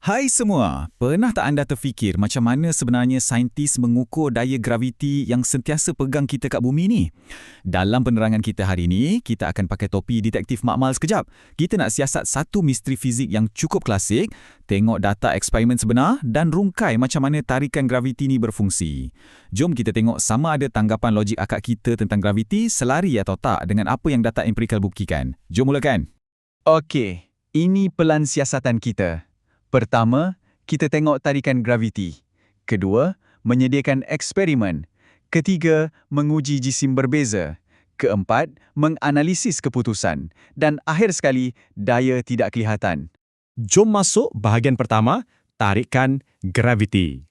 Hai semua, pernah tak anda terfikir macam mana sebenarnya saintis mengukur daya graviti yang sentiasa pegang kita kat bumi ni? Dalam penerangan kita hari ini, kita akan pakai topi detektif makmal sekejap. Kita nak siasat satu misteri fizik yang cukup klasik, tengok data eksperimen sebenar dan rungkai macam mana tarikan graviti ni berfungsi. Jom kita tengok sama ada tanggapan logik akak kita tentang graviti selari atau tak dengan apa yang data empirikal buktikan. Jom mulakan. Okey, ini pelan siasatan kita. Pertama, kita tengok tarikan graviti. Kedua, menyediakan eksperimen. Ketiga, menguji jisim berbeza. Keempat, menganalisis keputusan. Dan akhir sekali, daya tidak kelihatan. Jom masuk bahagian pertama, tarikan graviti.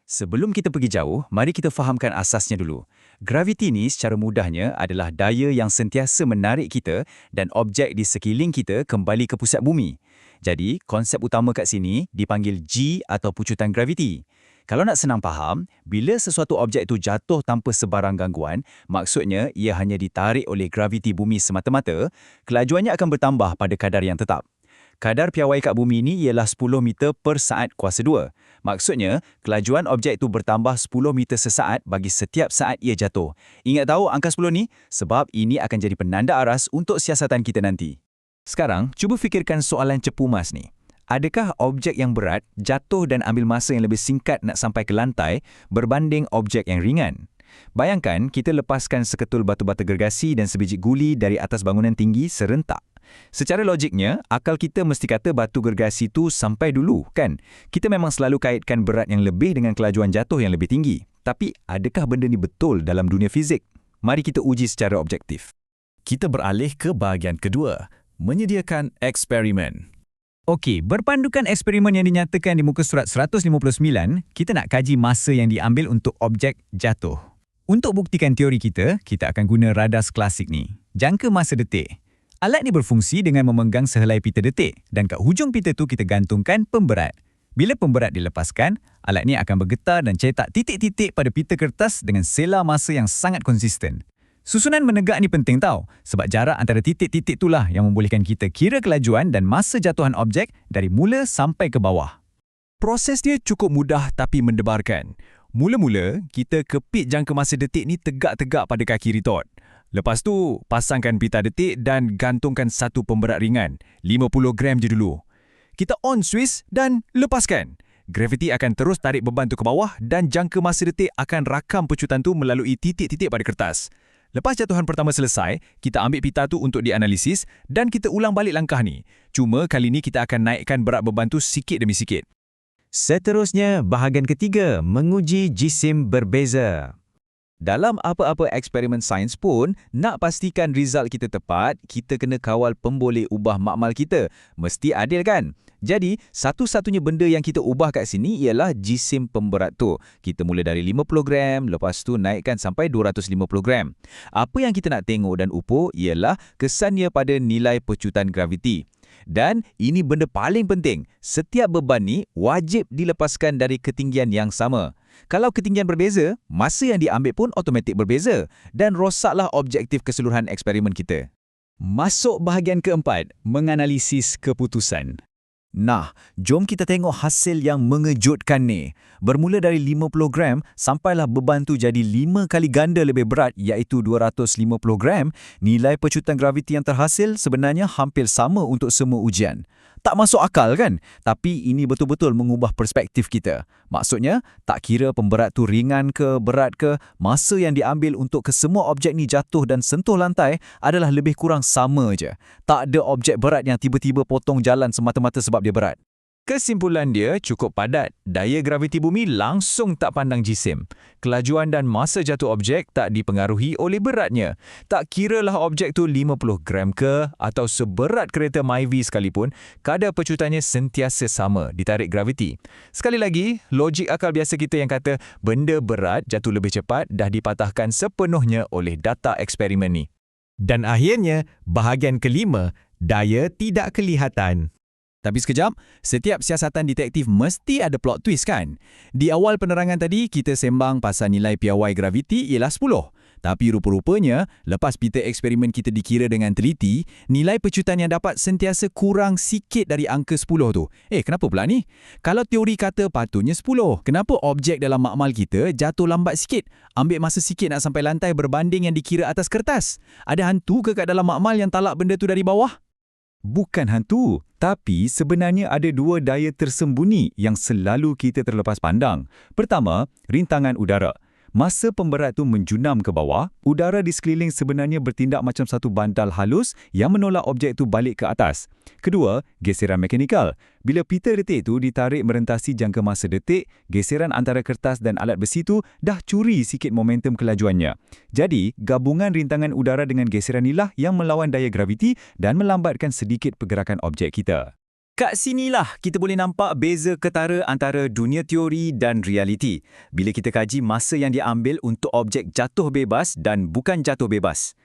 Sebelum kita pergi jauh, mari kita fahamkan asasnya dulu. Graviti ni secara mudahnya adalah daya yang sentiasa menarik kita dan objek di sekeliling kita kembali ke pusat bumi. Jadi, konsep utama kat sini dipanggil G atau pucutan graviti. Kalau nak senang faham, bila sesuatu objek itu jatuh tanpa sebarang gangguan, maksudnya ia hanya ditarik oleh graviti bumi semata-mata, kelajuannya akan bertambah pada kadar yang tetap. Kadar piawai kat bumi ini ialah 10 meter per saat kuasa 2. Maksudnya, kelajuan objek itu bertambah 10 meter sesaat bagi setiap saat ia jatuh. Ingat tahu angka 10 ni? Sebab ini akan jadi penanda aras untuk siasatan kita nanti. Sekarang, cuba fikirkan soalan cepu mas ni. Adakah objek yang berat jatuh dan ambil masa yang lebih singkat nak sampai ke lantai berbanding objek yang ringan? Bayangkan kita lepaskan seketul batu-bata gergasi dan sebiji guli dari atas bangunan tinggi serentak. Secara logiknya, akal kita mesti kata batu gergasi itu sampai dulu, kan? Kita memang selalu kaitkan berat yang lebih dengan kelajuan jatuh yang lebih tinggi. Tapi, adakah benda ni betul dalam dunia fizik? Mari kita uji secara objektif. Kita beralih ke bahagian kedua, menyediakan eksperimen. Okey, berpandukan eksperimen yang dinyatakan di muka surat 159, kita nak kaji masa yang diambil untuk objek jatuh. Untuk buktikan teori kita akan guna radar klasik ni. Jangka masa detik. Alat ni berfungsi dengan memegang sehelai pita detik dan kat hujung pita tu kita gantungkan pemberat. Bila pemberat dilepaskan, alat ni akan bergetar dan cetak titik-titik pada pita kertas dengan sela masa yang sangat konsisten. Susunan menegak ni penting tau, sebab jarak antara titik-titik itulah yang membolehkan kita kira kelajuan dan masa jatuhan objek dari mula sampai ke bawah. Proses dia cukup mudah tapi mendebarkan. Mula-mula, kita kepit jangka masa detik ni tegak-tegak pada kaki retort. Lepas tu, pasangkan pita detik dan gantungkan satu pemberat ringan, 50 gram je dulu. Kita on Swiss dan lepaskan. Graviti akan terus tarik beban tu ke bawah dan jangka masa detik akan rakam pecutan tu melalui titik-titik pada kertas. Lepas jatuhan pertama selesai, kita ambil pita tu untuk dianalisis dan kita ulang balik langkah ni. Cuma kali ni kita akan naikkan berat beban tu sikit demi sikit. Seterusnya, bahagian ketiga, menguji jisim berbeza. Dalam apa-apa eksperimen sains pun, nak pastikan result kita tepat, kita kena kawal pemboleh ubah makmal kita. Mesti adil kan? Jadi, satu-satunya benda yang kita ubah kat sini ialah jisim pemberat tu. Kita mula dari 50 gram, lepas tu naikkan sampai 250 gram. Apa yang kita nak tengok dan ukur ialah kesannya pada nilai pecutan graviti. Dan ini benda paling penting, setiap beban ni wajib dilepaskan dari ketinggian yang sama. Kalau ketinggian berbeza, masa yang diambil pun automatik berbeza dan rosaklah objektif keseluruhan eksperimen kita. Masuk bahagian keempat, menganalisis keputusan. Nah, jom kita tengok hasil yang mengejutkan ni. Bermula dari 50 gram, sampailah beban tu jadi 5 kali ganda lebih berat iaitu 250 gram, nilai pecutan graviti yang terhasil sebenarnya hampir sama untuk semua ujian. Tak masuk akal kan? Tapi ini betul-betul mengubah perspektif kita. Maksudnya, tak kira pemberat tu ringan ke, berat ke, masa yang diambil untuk kesemua objek ni jatuh dan sentuh lantai adalah lebih kurang sama je. Tak ada objek berat yang tiba-tiba potong jalan semata-mata sebab dia berat. Kesimpulan dia cukup padat. Daya graviti bumi langsung tak pandang jisim. Kelajuan dan masa jatuh objek tak dipengaruhi oleh beratnya. Tak kiralah objek tu 50 gram ke atau seberat kereta Myvi sekalipun, kadar pecutannya sentiasa sama ditarik graviti. Sekali lagi, logik akal biasa kita yang kata benda berat jatuh lebih cepat dah dipatahkan sepenuhnya oleh data eksperimen ni. Dan akhirnya, bahagian kelima, daya tidak kelihatan. Tapi sekejap, setiap siasatan detektif mesti ada plot twist kan? Di awal penerangan tadi, kita sembang pasal nilai piawai graviti ialah 10. Tapi rupa-rupanya, lepas pita eksperimen kita dikira dengan teliti, nilai pecutan yang dapat sentiasa kurang sikit dari angka 10 tu. Kenapa pula ni? Kalau teori kata patutnya 10, kenapa objek dalam makmal kita jatuh lambat sikit? Ambil masa sikit nak sampai lantai berbanding yang dikira atas kertas. Ada hantu ke kat dalam makmal yang talak benda tu dari bawah? Bukan hantu, tapi sebenarnya ada dua daya tersembunyi yang selalu kita terlepas pandang. Pertama, rintangan udara. Masa pemberat tu menjunam ke bawah, udara di sekeliling sebenarnya bertindak macam satu bantal halus yang menolak objek tu balik ke atas. Kedua, geseran mekanikal. Bila pita detik tu ditarik merentasi jangka masa detik, geseran antara kertas dan alat besi tu dah curi sikit momentum kelajuannya. Jadi, gabungan rintangan udara dengan geseran inilah yang melawan daya graviti dan melambatkan sedikit pergerakan objek kita. Kat sinilah kita boleh nampak beza ketara antara dunia teori dan realiti bila kita kaji masa yang diambil untuk objek jatuh bebas dan bukan jatuh bebas.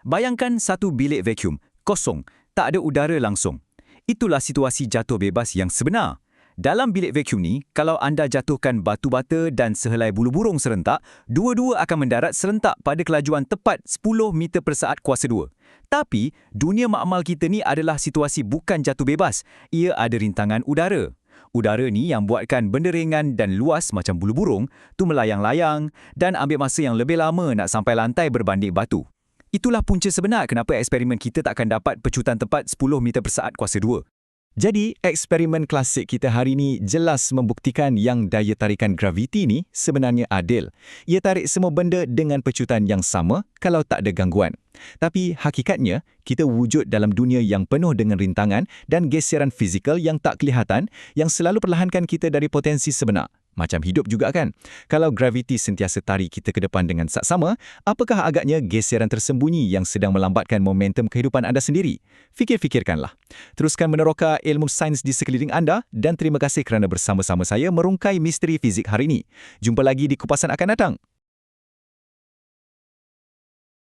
Bayangkan satu bilik vacuum, kosong, tak ada udara langsung. Itulah situasi jatuh bebas yang sebenar. Dalam bilik vacuum ni, kalau anda jatuhkan batu bata dan sehelai bulu burung serentak, dua-dua akan mendarat serentak pada kelajuan tepat 10 meter per saat kuasa 2. Tapi, dunia makmal kita ni adalah situasi bukan jatuh bebas. Ia ada rintangan udara. Udara ni yang buatkan benda ringan dan luas macam bulu burung tu melayang-layang dan ambil masa yang lebih lama nak sampai lantai berbanding batu. Itulah punca sebenar kenapa eksperimen kita takkan dapat pecutan tepat 10 meter per saat kuasa 2. Jadi, eksperimen klasik kita hari ini jelas membuktikan yang daya tarikan graviti ni sebenarnya adil. Ia tarik semua benda dengan pecutan yang sama kalau tak ada gangguan. Tapi hakikatnya, kita wujud dalam dunia yang penuh dengan rintangan dan geseran fizikal yang tak kelihatan yang selalu perlahankan kita dari potensi sebenar. Macam hidup juga kan? Kalau graviti sentiasa tarik kita ke depan dengan saksama, apakah agaknya geseran tersembunyi yang sedang melambatkan momentum kehidupan anda sendiri? Fikir-fikirkanlah. Teruskan meneroka ilmu sains di sekeliling anda dan terima kasih kerana bersama-sama saya merungkai misteri fizik hari ini. Jumpa lagi di kupasan akan datang.